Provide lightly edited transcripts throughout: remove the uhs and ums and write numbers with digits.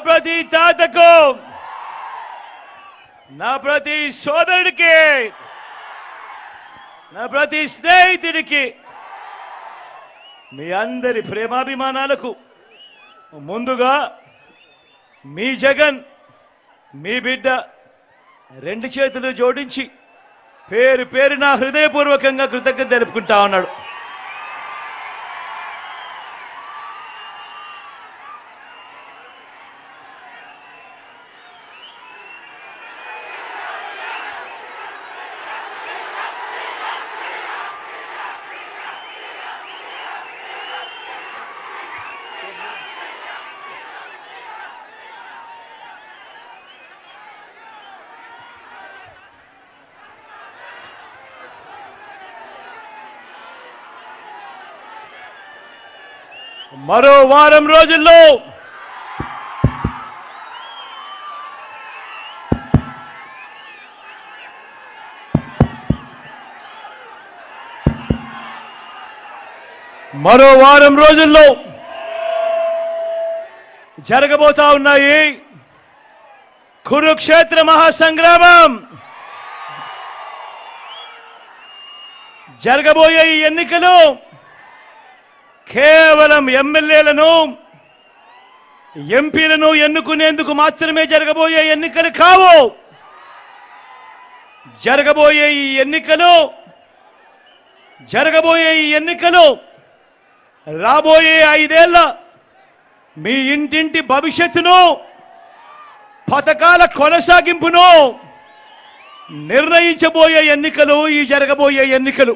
ప్రతి తాతకు, నా ప్రతి సోదరుడికి, నా ప్రతి స్నేహితుడికి, మీ అందరి ప్రేమాభిమానాలకు ముందుగా మీ జగన్, మీ బిడ్డ రెండు చేతులు జోడించి పేరు పేరున హృదయపూర్వకంగా కృతజ్ఞత తెలుపుకుంటా ఉన్నాడు. మరో వారం రోజుల్లో జరగబోతా ఉన్నాయి కురుక్షేత్ర మహాసంగ్రామం. జరగబోయే ఈ ఎన్నికలు కేవలం ఎమ్మెల్యేలను, ఎంపీలను ఎన్నుకునేందుకు మాత్రమే జరగబోయే ఎన్నికలు కావు. జరగబోయే ఈ ఎన్నికలు రాబోయే 5 ఏళ్ల మీ ఇంటింటి భవిష్యత్తును, పథకాల కొనసాగింపును నిర్ణయించబోయే ఎన్నికలు ఈ జరగబోయే ఎన్నికలు.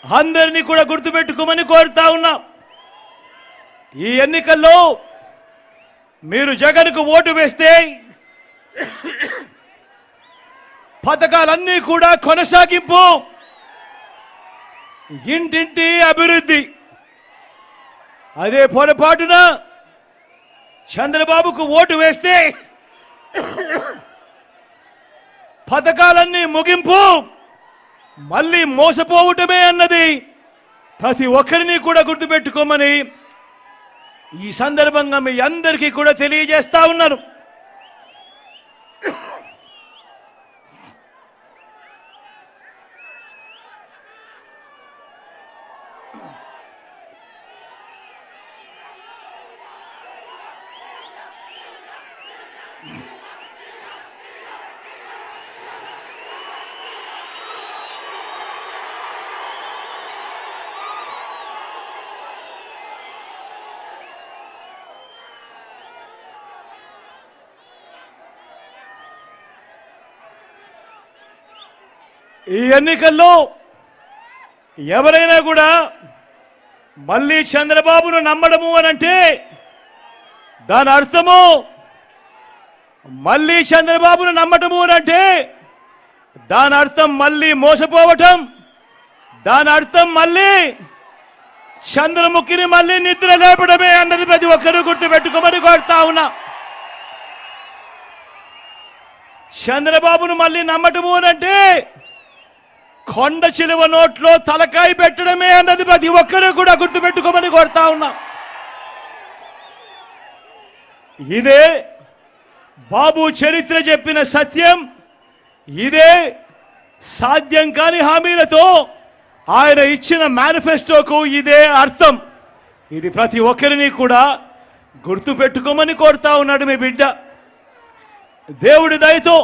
అందరినీ కూడా గుర్తుపెట్టుకోమని కోరుతా ఉన్నా. ఈ ఎన్నికల్లో మీరు జగన్కు ఓటు వేస్తే పథకాలన్నీ కూడా కొనసాగింపు, ఇంటింటి అభివృద్ధి. అదే పొరపాటున చంద్రబాబుకు ఓటు వేస్తే పథకాలన్నీ ముగింపు, మళ్ళీ మోసపోవటమే అన్నది ప్రతి ఒక్కరిని కూడా గుర్తుపెట్టుకోమని ఈ సందర్భంగా మీ అందరికీ కూడా తెలియజేస్తా ఉన్నాను. ఈ ఎన్నికల్లో ఎవరైనా కూడా మళ్ళీ చంద్రబాబును నమ్మడము అనంటే దాని అర్థము, మళ్ళీ చంద్రబాబును నమ్మటము అనంటే దాని అర్థం మళ్ళీ మోసపోవటం, దాని అర్థం మళ్ళీ చంద్రముఖిని మళ్ళీ నిద్ర లేపడమే అన్నది ప్రతి ఒక్కరూ గుర్తుపెట్టుకోమని కోరుతా ఉన్నా. చంద్రబాబును మళ్ళీ నమ్మటము అనంటే కొండ చిలువ నోట్లో తలకాయ పెట్టడమే అన్నది ప్రతి ఒక్కరూ కూడా గుర్తుపెట్టుకోమని కోరుతా ఉన్నా. ఇదే బాబు చరిత్ర చెప్పిన సత్యం. ఇదే సాధ్యం కాని హామీలతో ఆయన ఇచ్చిన మేనిఫెస్టోకు ఇదే అర్థం. ఇది ప్రతి ఒక్కరిని కూడా గుర్తుపెట్టుకోమని కోరుతా ఉన్నాడు మీ బిడ్డ. దేవుడి దయతో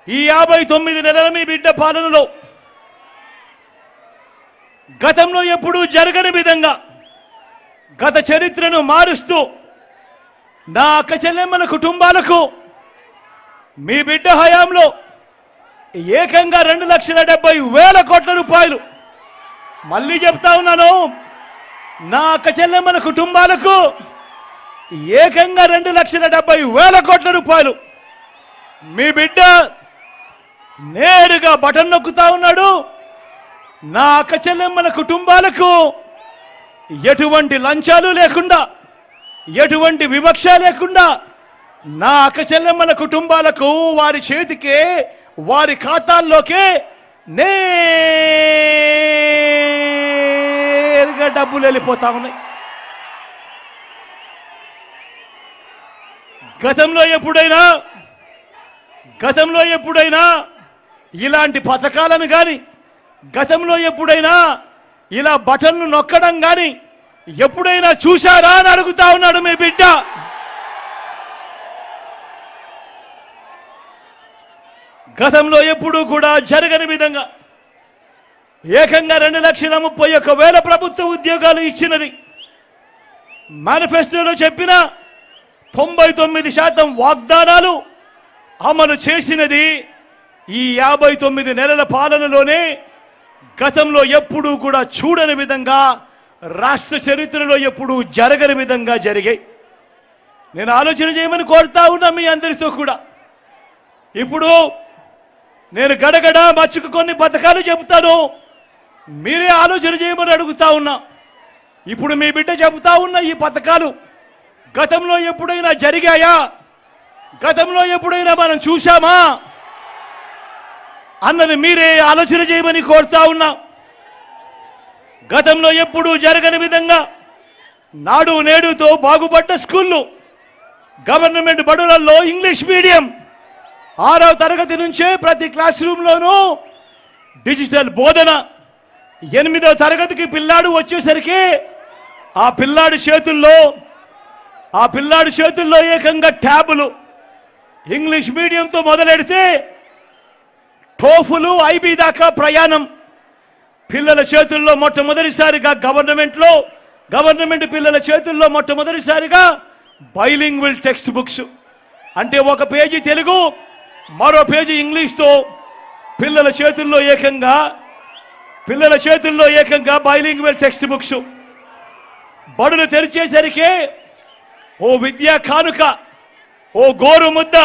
ఈ 59 నెలల మీ బిడ్డ పాలనలో గతంలో ఎప్పుడూ జరగని విధంగా గత చరిత్రను మారుస్తూ నా అక్క చెల్లెమ్మల కుటుంబాలకు మీ బిడ్డ హయాంలో ఏకంగా 2,70,000 కోట్ల రూపాయలు, మళ్ళీ చెప్తా ఉన్నాను, నా అక్క చెల్లెమ్మల కుటుంబాలకు ఏకంగా 2,70,000 కోట్ల రూపాయలు మీ బిడ్డ నేరుగా బటన్ నొక్కుతా ఉన్నాడు. నా అక్క చెల్లెమ్మల కుటుంబాలకు ఎటువంటి లంచాలు లేకుండా, ఎటువంటి వివక్ష లేకుండా నా అక్క చెల్లెమ్మల కుటుంబాలకు వారి చేతికే, వారి ఖాతాల్లోకే నేరుగా డబ్బులు వెళ్ళిపోతా ఉన్నాయి. గతంలో ఎప్పుడైనా ఇలాంటి పథకాలను కానీ, గతంలో ఎప్పుడైనా ఇలా బటన్లు నొక్కడం కానీ ఎప్పుడైనా చూశారా అని అడుగుతా ఉన్నాడు మీ బిడ్డ. గతంలో ఎప్పుడూ కూడా జరగని విధంగా ఏకంగా 2,31,000 ప్రభుత్వ ఉద్యోగాలు ఇచ్చినది. మేనిఫెస్టోలో చెప్పిన 99% వాగ్దానాలు అమలు చేసినది ఈ 59 నెలల పాలనలోనే. గతంలో ఎప్పుడూ కూడా చూడని విధంగా, రాష్ట్ర చరిత్రలో ఎప్పుడూ జరగని విధంగా జరిగాయి. నేను ఆలోచన చేయమని కోరుతా ఉన్నా మీ అందరితో కూడా. ఇప్పుడు నేను గడగడ మచ్చుకు కొన్ని పథకాలు చెబుతాను, మీరే ఆలోచన చేయమని అడుగుతా ఉన్నా. ఇప్పుడు మీ బిడ్డ చెబుతా ఉన్న ఈ పథకాలు గతంలో ఎప్పుడైనా జరిగాయా, గతంలో ఎప్పుడైనా మనం చూశామా అన్నది మీరే ఆలోచన చేయమని కోరుతా ఉన్నా. గతంలో ఎప్పుడూ జరగని విధంగా నాడు నేడుతో బాగుపడ్డ స్కూళ్ళు, గవర్నమెంట్ బడులలో ఇంగ్లీష్ మీడియం 6వ తరగతి నుంచే ప్రతి క్లాస్ రూమ్లోనూ డిజిటల్ బోధన. 8వ తరగతికి పిల్లాడు వచ్చేసరికి ఆ పిల్లాడి చేతుల్లో ఏకంగా ట్యాబులు. ఇంగ్లీష్ మీడియంతో మొదలెడితే టోఫులు, ఐబీ దాకా ప్రయాణం. పిల్లల చేతుల్లో మొట్టమొదటిసారిగా గవర్నమెంట్ పిల్లల చేతుల్లో మొట్టమొదటిసారిగా బైలింగ్వల్ టెక్స్ట్ బుక్స్. అంటే ఒక పేజీ తెలుగు, మరో పేజీ ఇంగ్లీష్తో పిల్లల చేతుల్లో ఏకంగా బైలింగ్వల్ టెక్స్ట్ బుక్స్. బడులు తెరిచేసరికి ఓ విద్యా కానుక, ఓ గోరు ముద్ద.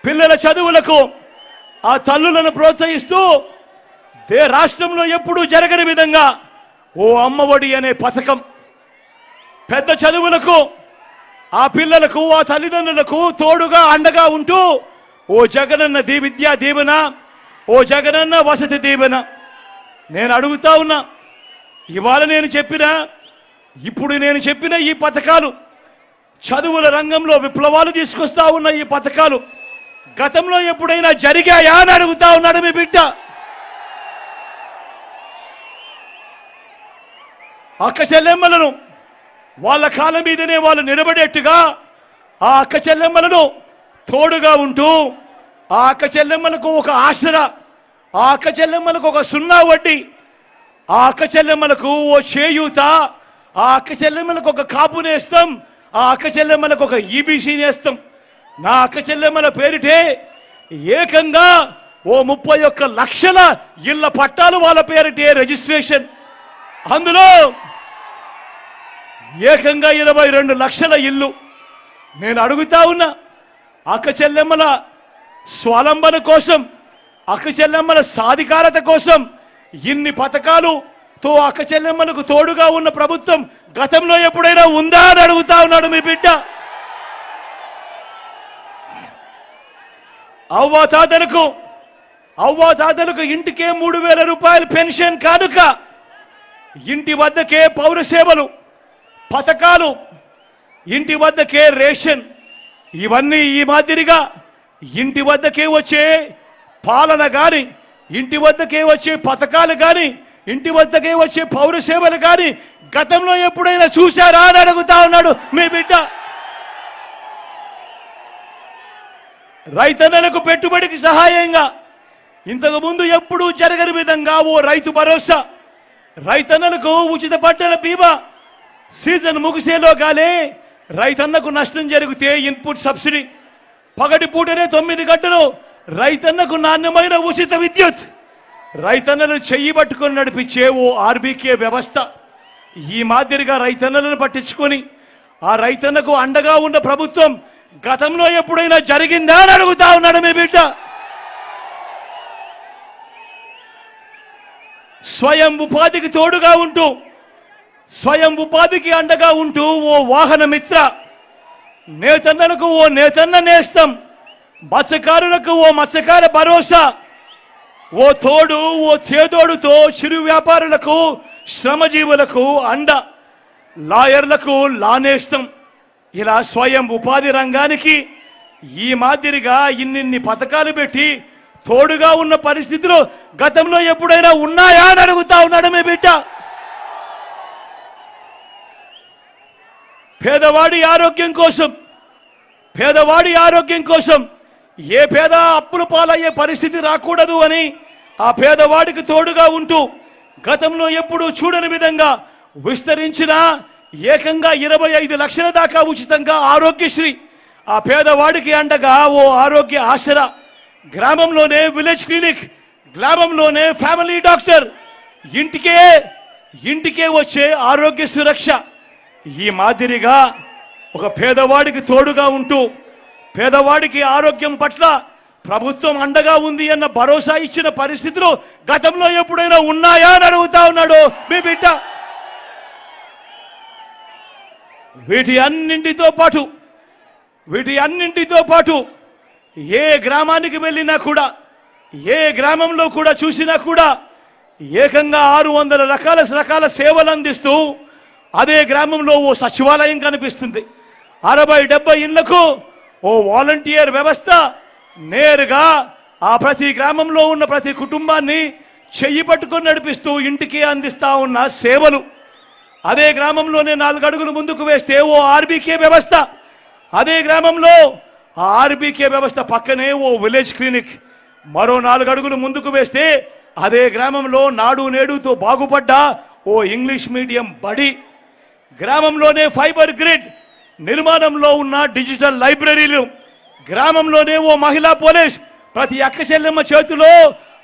పిల్లల చదువులకు ఆ తల్లులను ప్రోత్సహిస్తూ రాష్ట్రంలో ఎప్పుడూ జరగని విధంగా ఓ అమ్మఒడి అనే పథకం. పెద్ద చదువులకు ఆ పిల్లలకు, ఆ తల్లిదండ్రులకు తోడుగా అండగా ఉంటూ ఓ జగనన్న విద్యా దీవెన, ఓ జగనన్న వసతి దీవెన. నేను అడుగుతా ఉన్నా, ఇవాళ ఇప్పుడు నేను చెప్పిన ఈ పథకాలు, చదువుల రంగంలో విప్లవాలు తీసుకొస్తా ఉన్న ఈ పథకాలు గతంలో ఎప్పుడైనా జరిగాయా అని అడుగుతా ఉన్నాడు మీ బిడ్డ. అక్క చెల్లెమ్మలను వాళ్ళ కాళ్ళ మీదనే వాళ్ళు నిలబడేట్టుగా ఆ అక్క చెల్లెమ్మలను తోడుగా ఉంటూ, ఆ అక్క చెల్లెమ్మలకు ఒక ఆసరా, ఆ అక్క చెల్లెమ్మలకు ఒక 0 వడ్డీ, ఆ అక్క చెల్లెమ్మలకు ఓ చేయూత, ఆ అక్క చెల్లెమ్మలకు ఒక కాపు నేస్తం, ఆ అక్క చెల్లెమ్మలకు ఒక ఈబీసీ నేస్తం. నా అక్క చెల్లెమ్మల పేరిటే ఏకంగా ఓ 31 లక్షల ఇళ్ల పట్టాలు వాళ్ళ పేరిటే రిజిస్ట్రేషన్. అందులో ఏకంగా 22 లక్షల ఇల్లు. నేను అడుగుతా ఉన్నా, అక్క చెల్లెమ్మల స్వాలంబన కోసం, అక్క చెల్లెమ్మల సాధికారత కోసం ఇన్ని పథకాలుతో అక్క చెల్లెమ్మలకు తోడుగా ఉన్న ప్రభుత్వం గతంలో ఎప్పుడైనా ఉందా అని అడుగుతా ఉన్నాడు మీ బిడ్డ. అవ్వాతాతలకు ఇంటికే 3,000 రూపాయలు పెన్షన్ కానుక, ఇంటి వద్దకే పౌర సేవలు పథకాలు, ఇంటి వద్దకే రేషన్. ఇవన్నీ ఈ మాదిరిగా ఇంటి వద్దకే వచ్చే పాలన కానీ, ఇంటి వద్దకే వచ్చే పథకాలు కానీ, ఇంటి వద్దకే వచ్చే పౌర సేవలు కానీ గతంలో ఎప్పుడైనా చూశారా అని అడుగుతా ఉన్నాడు మీ బిడ్డ. రైతన్నలకు పెట్టుబడికి సహాయంగా ఇంతకుముందు ఎప్పుడూ జరగని విధంగా ఓ రైతు భరోసా, రైతన్నలకు ఉచిత పంటల బీమా. సీజన్ ముగిసేలోగానే రైతన్నకు నష్టం జరిగితే ఇన్పుట్ సబ్సిడీ, పగటిపూటనే 9 గంటలు రైతన్నకు నాణ్యమైన ఉచిత విద్యుత్, రైతన్నలు చెయ్యి పట్టుకొని నడిపించే ఓ ఆర్బీకే వ్యవస్థ. ఈ మాదిరిగా రైతన్నలను పట్టించుకొని ఆ రైతన్నకు అండగా ఉన్న ప్రభుత్వం గతంలో ఎప్పుడైనా జరిగిందా అని అడుగుతా ఉన్నాడు మీ బిడ్డ. స్వయం ఉపాధికి తోడుగా ఉంటూ, స్వయం ఉపాధికి అండగా ఉంటూ ఓ వాహన మిత్ర, నేతన్నలకు ఓ నేతన్న నేస్తం, మత్స్యకారులకు ఓ మత్స్యకార భరోసా, ఓ తోడు, ఓ చేదోడుతో చిరు వ్యాపారులకు, శ్రమజీవులకు అండ, లాయర్లకు లానేస్తం. ఇలా స్వయం ఉపాధి రంగానికి ఈ మాదిరిగా ఇన్నిన్ని పథకాలు పెట్టి తోడుగా ఉన్న పరిస్థితులు గతంలో ఎప్పుడైనా ఉన్నాయా అని అడుగుతా ఉన్నాడు మీ బిడ్డ. పేదవాడి ఆరోగ్యం కోసం ఏ పేద అప్పుల పాలయ్యే పరిస్థితి రాకూడదు అని ఆ పేదవాడికి తోడుగా ఉంటూ గతంలో ఎప్పుడూ చూడని విధంగా విస్తరించిన ఏకంగా 25 లక్షల దాకా ఉచితంగా ఆరోగ్యశ్రీ, ఆ పేదవాడికి అండగా ఓ ఆరోగ్య ఆసరా, గ్రామంలోనే విలేజ్ క్లినిక్, గ్రామంలోనే ఫ్యామిలీ డాక్టర్, ఇంటికే వచ్చే ఆరోగ్య సురక్ష. ఈ మాదిరిగా ఒక పేదవాడికి తోడుగా ఉంటూ పేదవాడికి ఆరోగ్యం పట్ల ప్రభుత్వం అండగా ఉంది అన్న భరోసా ఇచ్చిన పరిస్థితులు గతంలో ఎప్పుడైనా ఉన్నాయా అని అడుగుతా ఉన్నాడు మీ బిడ్డ. వీటి అన్నింటితో పాటు ఏ గ్రామానికి వెళ్ళినా కూడా, ఏ గ్రామంలో కూడా చూసినా కూడా ఏకంగా 600 రకాల సేవలు అందిస్తూ అదే గ్రామంలో ఓ సచివాలయం కనిపిస్తుంది. 60-70 ఇళ్లకు ఓ వాలంటీర్ వ్యవస్థ నేరుగా ఆ ప్రతి గ్రామంలో ఉన్న ప్రతి కుటుంబాన్ని చెయ్యి పట్టుకొని నడిపిస్తూ ఇంటికి అందిస్తా ఉన్న సేవలు. అదే గ్రామంలోనే 4 అడుగులు ముందుకు వేస్తే ఓ ఆర్బీకే వ్యవస్థ, అదే గ్రామంలో ఆ ఆర్బీకే వ్యవస్థ పక్కనే ఓ విలేజ్ క్లినిక్, మరో 4 అడుగులు ముందుకు వేస్తే అదే గ్రామంలో నాడు నేడుతో బాగుపడ్డ ఓ ఇంగ్లీష్ మీడియం బడి, గ్రామంలోనే ఫైబర్ గ్రిడ్ నిర్మాణంలో ఉన్న డిజిటల్ లైబ్రరీలు, గ్రామంలోనే ఓ మహిళా పోలీస్, ప్రతి అక్క చెల్లెమ్మ చేతిలో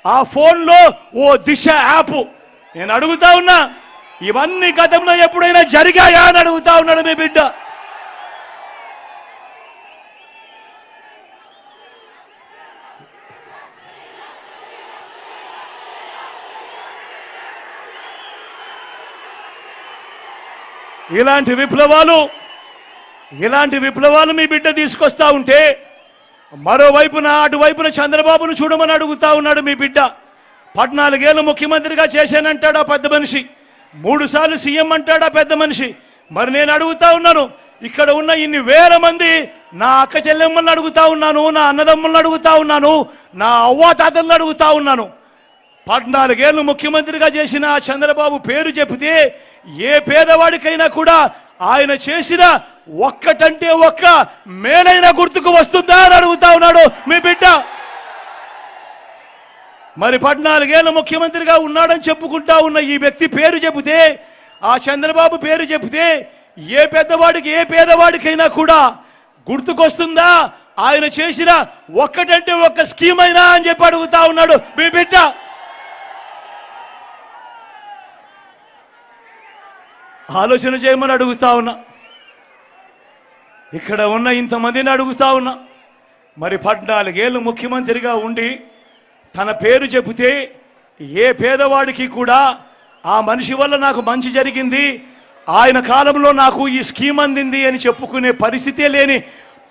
ఆ ఫోన్లో ఓ దిశ యాప్. నేను అడుగుతా ఉన్నా, ఇవన్నీ గతంలో ఎప్పుడైనా జరిగాయా అని అడుగుతా ఉన్నాడు మీ బిడ్డ. ఇలాంటి విప్లవాలు మీ బిడ్డ తీసుకొస్తా ఉంటే మరోవైపున అటువైపున చంద్రబాబును చూడమని అడుగుతా ఉన్నాడు మీ బిడ్డ. 14 ఏళ్ళు ముఖ్యమంత్రిగా చేశానంటాడా పెద్ద మనిషి, 3 సార్లు సీఎం అంటాడా పెద్ద మనిషి. మరి నేను అడుగుతా ఉన్నాను, ఇక్కడ ఉన్న ఇన్ని వేల మంది నా అక్క చెల్లెమ్మల్ని అడుగుతా ఉన్నాను, నా అన్నదమ్ములను అడుగుతా ఉన్నాను, నా అవ్వాతాతలను అడుగుతా ఉన్నాను. 14 ఏళ్ళు ముఖ్యమంత్రిగా చేసిన చంద్రబాబు పేరు చెబితే ఏ పేదవాడికైనా కూడా ఆయన చేసిన ఒక్కటంటే ఒక్క మేలైన గుర్తుకు వస్తుందా అని అడుగుతా ఉన్నాడు మీ బిడ్డ. మరి 14 ఏళ్ళ ముఖ్యమంత్రిగా ఉన్నాడని చెప్పుకుంటా ఉన్న ఈ వ్యక్తి పేరు చెబితే, ఆ చంద్రబాబు పేరు చెబితే ఏ పెద్దవాడికి ఏ పేదవాడికైనా కూడా గుర్తుకొస్తుందా ఆయన చేసిన ఒక్కటంటే ఒక్క స్కీమ్ అయినా అని చెప్పి అడుగుతా ఉన్నాడు మీ బిడ్డ. ఆలోచన చేయమని అడుగుతా ఉన్నా, ఇక్కడ ఉన్న ఇంతమందిని అడుగుతా ఉన్నా. మరి 14 ఏళ్ళు ముఖ్యమంత్రిగా ఉండి తన పేరు చెబితే ఏ పేదవాడికి కూడా ఆ మనిషి వల్ల నాకు మంచి జరిగింది, ఆయన కాలంలో నాకు ఈ స్కీమ్ అందింది అని చెప్పుకునే పరిస్థితే లేని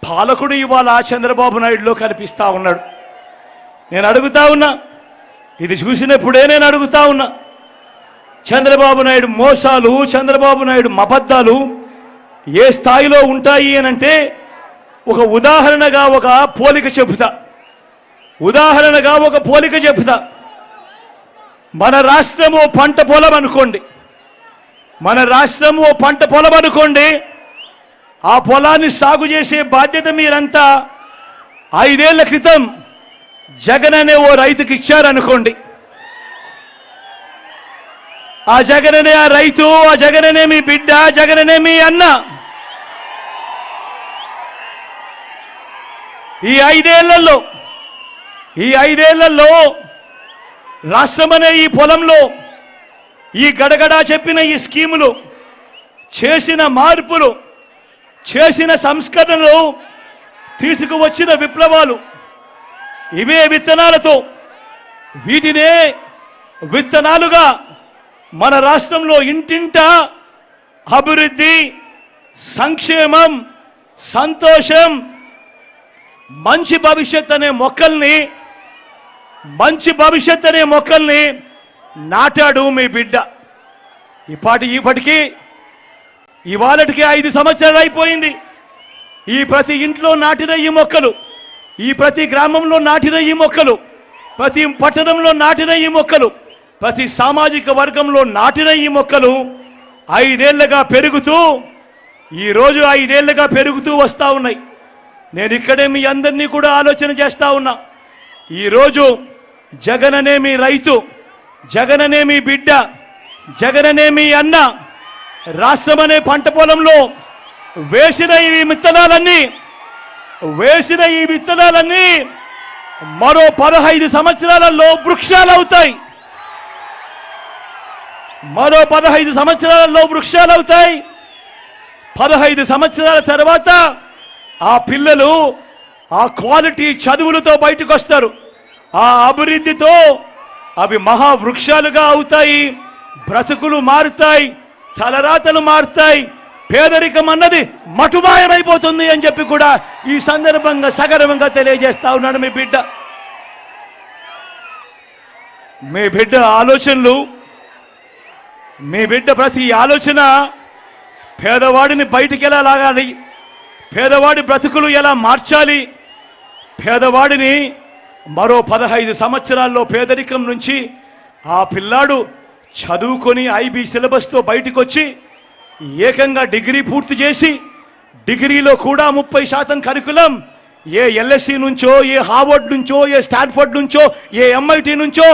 పాలకుడు ఇవాళ చంద్రబాబు నాయుడులో కనిపిస్తా ఉన్నాడు. నేను అడుగుతా ఉన్నా, ఇది చూసినప్పుడే నేను అడుగుతా ఉన్నా, చంద్రబాబు నాయుడు మోసాలు, చంద్రబాబు నాయుడు అబద్ధాలు ఏ స్థాయిలో ఉంటాయి అనంటే ఒక ఉదాహరణగా ఒక పోలిక చెబుతా. మన రాష్ట్రం ఓ పంట పొలం అనుకోండి. ఆ పొలాన్ని సాగు చేసే బాధ్యత మీరంతా 5 ఏళ్ల క్రితం జగన్ అనే ఓ రైతుకి ఇచ్చారనుకోండి. ఆ జగననే ఆ రైతు, ఆ జగననే మీ బిడ్డ, జగననే మీ అన్న. ఈ ఐదేళ్లలో రాష్ట్రమనే ఈ పొలంలో ఈ గడగడా చెప్పిన ఈ స్కీములు, చేసిన మార్పులు, చేసిన సంస్కరణలు, తీసుకువచ్చిన విప్లవాలు, ఇవే విత్తనాలతో వీటినే విత్తనాలుగా మన రాష్ట్రంలో ఇంటింటా అభివృద్ధి, సంక్షేమం, సంతోషం, మంచి భవిష్యత్ అనే మొక్కల్ని నాటాడు మీ బిడ్డ. ఇవాళటికి 5 సంవత్సరాలు అయిపోయింది. ఈ ప్రతి ఇంట్లో నాటిన ఈ మొక్కలు, ఈ ప్రతి గ్రామంలో నాటిన ఈ మొక్కలు, ప్రతి పట్టణంలో నాటిన ఈ మొక్కలు, ప్రతి సామాజిక వర్గంలో నాటిన ఈ మొక్కలు 5 ఏళ్లుగా పెరుగుతూ ఈరోజు 5 ఏళ్లుగా పెరుగుతూ వస్తూ ఉన్నాయి. నేను ఇక్కడే మీ అందరినీ కూడా ఆలోచన చేస్తా ఉన్నా. ఈరోజు జగననే మీ రైతు, జగననే మీ బిడ్డ, జగననే మీ అన్న రాష్ట్రమనే పంట పొలంలో వేసిన ఈ విత్తనాలన్నీ మరో 15 సంవత్సరాలలో వృక్షాలవుతాయి. మరో 15 సంవత్సరాలలో వృక్షాలవుతాయి. 15 సంవత్సరాల తర్వాత ఆ పిల్లలు ఆ క్వాలిటీ చదువులతో బయటకు వస్తారు. ఆ అభివృద్ధితో అవి మహావృక్షాలుగా అవుతాయి. బ్రతుకులు మారుతాయి, తలరాతలు మారుతాయి, పేదరికం అన్నది మటుమాయమైపోతుంది అని చెప్పి కూడా ఈ సందర్భంగా సగర్వంగా తెలియజేస్తా ఉన్నాడు మీ బిడ్డ ఆలోచనలు, మీ బిడ్డ ప్రతి ఆలోచన పేదవాడిని బయటికి ఎలా లాగాలి, పేదవాడి బ్రతుకులు ఎలా మార్చాలి, పేదవాడిని మరో 15 సంవత్సరాల్లో పేదరికం నుంచి ఆ పిల్లాడు చదువుకొని ఐబీ సిలబస్తో బయటకు వచ్చి ఏకంగా డిగ్రీ పూర్తి చేసి డిగ్రీలో కూడా 30% కరికులం ఏ ఎల్ఎస్సి నుంచో, ఏ హార్వర్డ్ నుంచో, ఏ స్టాన్ఫర్డ్ నుంచో, ఏ ఎంఐటి నుంచో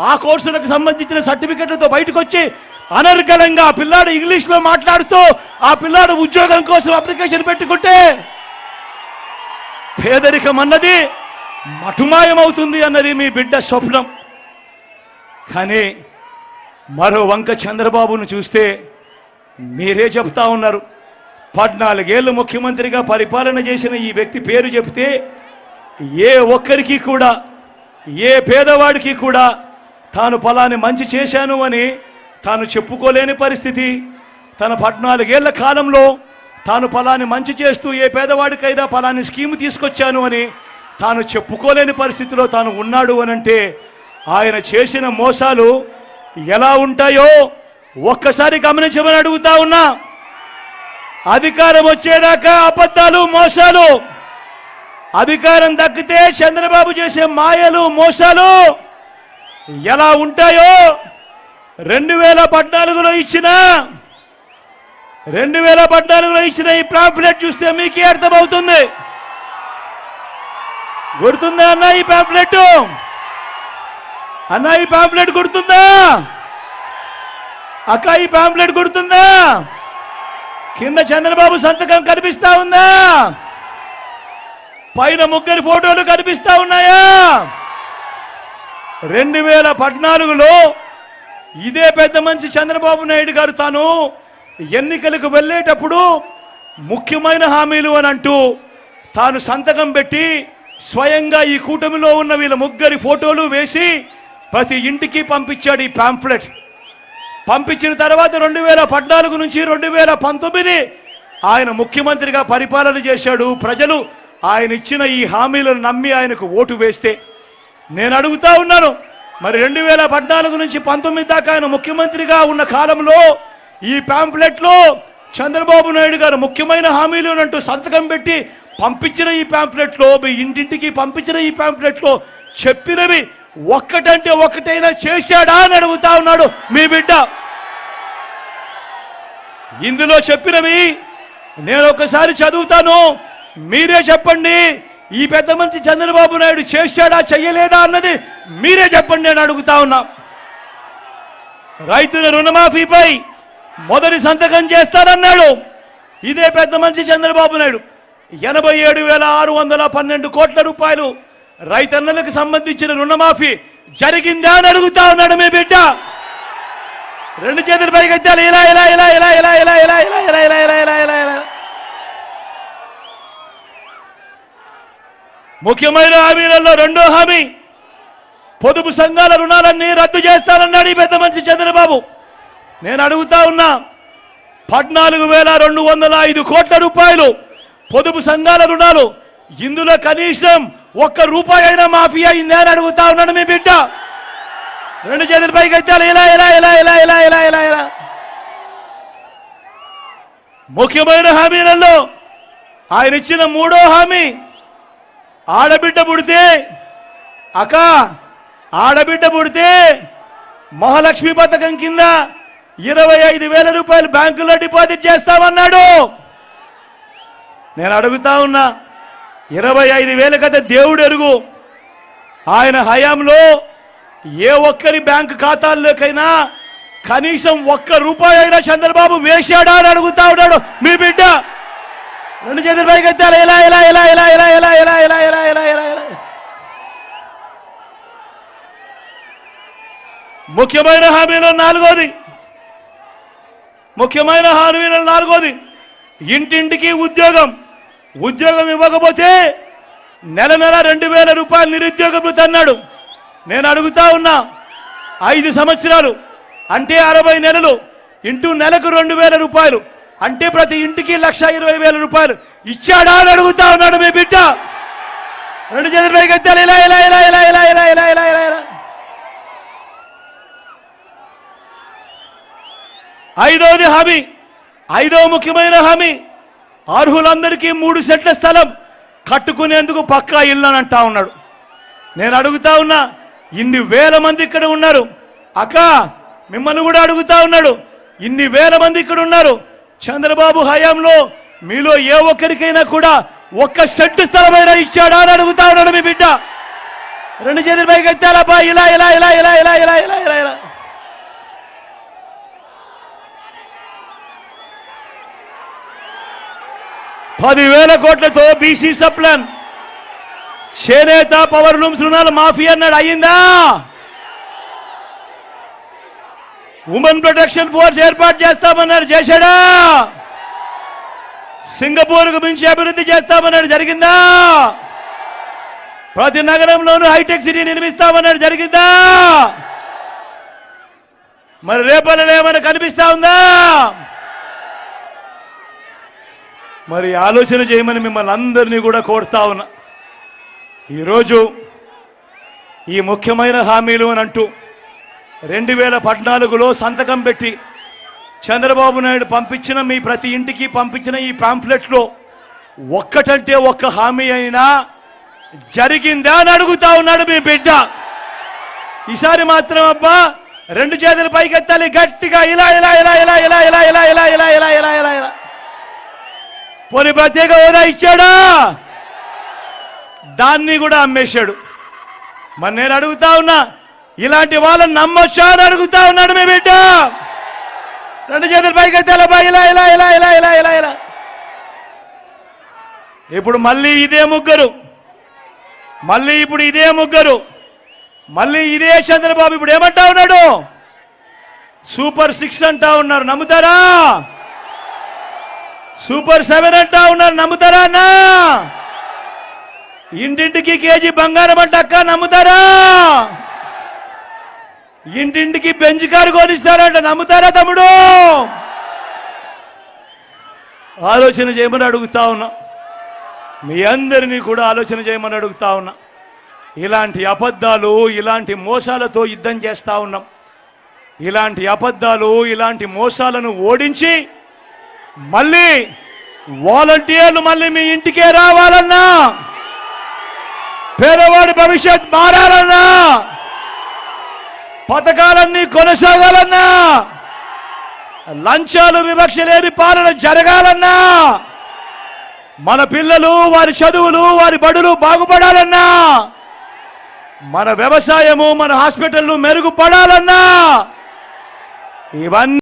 ఆ కోర్సులకు సంబంధించిన సర్టిఫికెట్లతో బయటకు వచ్చి అనర్గళంగా ఆ పిల్లాడు ఇంగ్లీష్లో మాట్లాడుతూ ఆ పిల్లాడు ఉద్యోగం కోసం అప్లికేషన్ పెట్టుకుంటే పేదరికం అన్నది మటుమాయమవుతుంది అన్నది మీ బిడ్డ స్వప్నం. కానీ మరో వంక చంద్రబాబును చూస్తే మీరే చెప్తా ఉన్నారు. 14 ఏళ్ళు ముఖ్యమంత్రిగా పరిపాలన చేసిన ఈ వ్యక్తి పేరు చెప్తే ఏ ఒక్కరికి కూడా, ఏ పేదవాడికి కూడా తాను ఫలాని మంచి చేశాను అని తాను చెప్పుకోలేని పరిస్థితి. తన 14 ఏళ్ల కాలంలో తాను ఫలాని మంచి చేస్తూ ఏ పేదవాడికైనా ఫలాని స్కీమ్ తీసుకొచ్చాను అని తాను చెప్పుకోలేని పరిస్థితిలో తాను ఉన్నాడు అనంటే ఆయన చేసిన మోసాలు ఎలా ఉంటాయో ఒక్కసారి గమనించమని అడుగుతా ఉన్నా. అధికారం వచ్చేదాకా అబద్ధాలు, మోసాలు, అధికారం దక్కితే చంద్రబాబు చేసే మాయలు, మోసాలు ఎలా ఉంటాయో 2014లో ఇచ్చిన ఈ పాంఫ్లెట్ చూస్తే మీకే అర్థమవుతుంది. గుర్తుందా అన్న ఈ పాంఫ్లెట్? అన్న ఈ పాంఫ్లెట్ గుర్తుందా? అక్క ఈ పాంఫ్లెట్ గుర్తుందా? కింద చంద్రబాబు సంతకం కనిపిస్తా ఉందా? పైన ముగ్గురి ఫోటోలు కనిపిస్తా ఉన్నాయా? 2014లో ఇదే పెద్ద మనిషి చంద్రబాబు నాయుడు గారు తాను ఎన్నికలకు వెళ్ళేటప్పుడు ముఖ్యమైన హామీలు అని అంటూ తాను సంతకం పెట్టి స్వయంగా ఈ కూటమిలో ఉన్న వీళ్ళ ముగ్గురి ఫోటోలు వేసి ప్రతి ఇంటికి పంపించాడు ఈ పాంఫ్లెట్. పంపించిన తర్వాత 2014 నుంచి 2019 ఆయన ముఖ్యమంత్రిగా పరిపాలన చేశాడు. ప్రజలు ఆయన ఇచ్చిన ఈ హామీలను నమ్మి ఆయనకు ఓటు వేస్తే నేను అడుగుతా ఉన్నాను, మరి 2014 నుంచి 19 దాకా ఆయన ముఖ్యమంత్రిగా ఉన్న కాలంలో ఈ పాంఫ్లెట్లో చంద్రబాబు నాయుడు గారు ముఖ్యమైన హామీలు అంటూ సంతకం పెట్టి పంపించిన ఈ పాంఫ్లెట్లో, మీ ఇంటింటికి పంపించిన ఈ పాంఫ్లెట్లో చెప్పినవి ఒక్కటంటే ఒక్కటైనా చేశాడా అని అడుగుతా ఉన్నాడు మీ బిడ్డ. ఇందులో చెప్పినవి నేను ఒకసారి చదువుతాను, మీరే చెప్పండి. ఈ పెద్ద మంచి చంద్రబాబు నాయుడు చేశాడా చెయ్యలేదా అన్నది మీరే చెప్పండి నేను అడుగుతా ఉన్నా. రైతుల రుణమాఫీపై మొదటి సంతకం చేస్తానన్నాడు ఇదే పెద్ద మంచి చంద్రబాబు నాయుడు. 87,612 కోట్ల రూపాయలు రైతన్నలకు సంబంధించిన రుణమాఫీ జరిగిందా అని అడుగుతా ఉన్నాడు మీ బిడ్డ. 2 చేతులు పైకెత్తాలి. ఇలా ఇలా ఇలా ఇలా ఇలా ఇలా ఇలా ఇలా ఇలా ఇలా ఇలా ఇలా ఇలా ఇలా ముఖ్యమైన హామీలలో రెండో హామీ పొదుపు సంఘాల రుణాలన్నీ రద్దు చేస్తానన్నాడు ఈ పెద్ద మంచి చంద్రబాబు. నేను అడుగుతా ఉన్నా, 14,205 కోట్ల రూపాయలు పొదుపు సంఘాల రుణాలు, ఇందులో కనీసం ₹1 అయినా మాఫీ అయిందా అని అడుగుతా ఉన్నాడు మీ బిడ్డ. 2 చేతుల పైకి ఎత్తాలి. ఇలా ఇలా ఇలా ఇలా ఇలా ఇలా ఇలా ఇలా ముఖ్యమైన హామీలలో ఆయన ఇచ్చిన మూడో హామీ ఆడబిడ్డ పుడితే ఆడబిడ్డ పుడితే మహాలక్ష్మి పథకం కింద 25,000 రూపాయలు బ్యాంకులో డిపాజిట్ చేస్తామన్నాడు. నేను అడుగుతా ఉన్నా, 25,000 కదా దేవుడు ఎరుగు. ఆయన హయాంలో ఏ ఒక్కరి బ్యాంకు ఖాతాల్లోకైనా కనీసం ₹1 అయినా చంద్రబాబు వేశాడా అని అడుగుతా ఉన్నాడు మీ బిడ్డ. రెండు చేతులు పైకి ఎత్తాలి. ఇలా ఇలా ఇలా ఇలా ఇలా ఇలా ఇలా ఇలా ఇలా ఇలా ఇలా ఇలా ముఖ్యమైన హామీలో నాలుగోది ఇంటింటికి ఉద్యోగం ఇవ్వకపోతే నెల 2,000 రూపాయలు నిరుద్యోగ భృతి అన్నాడు. నేను అడుగుతా ఉన్నా, 5 సంవత్సరాలు అంటే 60 నెలలు ఇంటూ నెలకు 2,000 రూపాయలు అంటే ప్రతి ఇంటికి 1,20,000 రూపాయలు ఇచ్చాడా అని అడుగుతా ఉన్నాడు మీ బిడ్డ. రెండు చేతులు పైకి ఎత్తాలి. ఇలా ఇలా ఇలా ఇలా ఇలా ఇలా ఇలా ఇలా ఇలా ఇలా ఐదో ముఖ్యమైన హామీ అర్హులందరికీ 3 సెంట్ల స్థలం కట్టుకునేందుకు పక్కా ఇల్లు అని అంటా ఉన్నాడు. నేను అడుగుతా ఉన్నా, ఇన్ని వేల మంది ఇక్కడ ఉన్నారు. మిమ్మల్ని కూడా అడుగుతా ఉన్నాడు, ఇన్ని వేల మంది ఇక్కడ ఉన్నారు. చంద్రబాబు హయాంలో మీలో ఏ ఒక్కరికైనా కూడా 1 సెంటు స్థలమైనా ఇచ్చాడా అని అడుగుతా ఉన్నాడు మీ బిడ్డ. రెండు చేతుల పైకి ఎత్తాలబ్బా. ఇలా ఇలా ఇలా ఇలా ఇలా ఇలా ఇలా ఇలా ఇలా ₹10,000 కోట్లతో బీసీ సప్లాన్, చేనేత, పవర్ లూమ్స్ రుణాలు మాఫీ అన్నాడు. అయ్యిందా? ఉమెన్ ప్రొటెక్షన్ ఫోర్స్ ఏర్పాటు చేస్తామన్నాడు. చేశాడా? సింగపూర్కు మించి అభివృద్ధి చేస్తామన్నాడు. జరిగిందా? ప్రతి నగరంలోనూ హైటెక్ సిటీ నిర్మిస్తామన్నాడు. జరిగిందా? మరి రేపల్లో ఏమైనా కనిపిస్తా ఉందా? మరి ఆలోచన చేయమని మిమ్మల్ని అందరినీ కూడా కోరుతా ఉన్నా. ఈరోజు ఈ ముఖ్యమైన హామీలు అని అంటూ 2014లో సంతకం పెట్టి చంద్రబాబు నాయుడు పంపించిన మీ ప్రతి ఇంటికి పంపించిన ఈ పాంఫ్లెట్లో ఒక్కటంటే ఒక్క హామీ అయినా జరిగిందా అని అడుగుతా ఉన్నాడు మీ బిడ్డ. ఈసారి మాత్రం అబ్బా రెండు చేతులు పైకెత్తాలి గట్టిగా. ఇలా ఇలా ఇలా ఇలా ఇలా ఇలా ఇలా ఇలా ఇలా ఇలా ఇలా ఇలా ఇలా పోనీ ప్రత్యేక హోదా ఇచ్చాడా? దాన్ని కూడా అమ్మేశాడు. మరి నేను అడుగుతా ఉన్నా, ఇలాంటి వాళ్ళని నమ్మొచ్చా అని అడుగుతా ఉన్నాడు మీ బిడ్డ. రెండు చేతులు పైకెత్తాలబ్బా. ఇలా ఇలా ఇలా ఇలా ఇలా ఇలా ఇలా ఇప్పుడు మళ్ళీ ఇదే ముగ్గురు, మళ్ళీ ఇదే చంద్రబాబు ఇప్పుడు ఏమంటా ఉన్నాడు? సూపర్ 6 అంటా ఉన్నారు. నమ్ముతారా? సూపర్ 7 అంటా ఉన్నారు. నమ్ముతారా అన్నా? ఇంటింటికి కేజీ బంగారం అంటక్క. నమ్ముతారా? ఇంటింటికి బెంచ్ కారు కొనిస్తారంట. నమ్ముతారా తమ్ముడు? ఆలోచన చేయమని అడుగుతా ఉన్నా. మీ అందరినీ కూడా ఆలోచన చేయమని అడుగుతా ఉన్నా. ఇలాంటి అబద్ధాలు, ఇలాంటి మోసాలతో యుద్ధం చేస్తా ఉన్నాం. ఇలాంటి అబద్ధాలు, ఇలాంటి మోసాలను ఓడించి మళ్ళీ వాలంటీర్లు మళ్ళీ మీ ఇంటికే రావాలన్నా, పేదవాడి భవిష్యత్ మారాలన్నా, పథకాలన్నీ కొనసాగాలన్నా, లంచాలు వివక్ష లేని పాలన జరగాలన్నా, మన పిల్లలు, వారి చదువులు, వారి బడులు బాగుపడాలన్నా, మన వ్యవసాయము, మన హాస్పిటళ్లు మెరుగుపడాలన్నా, ఇవన్నీ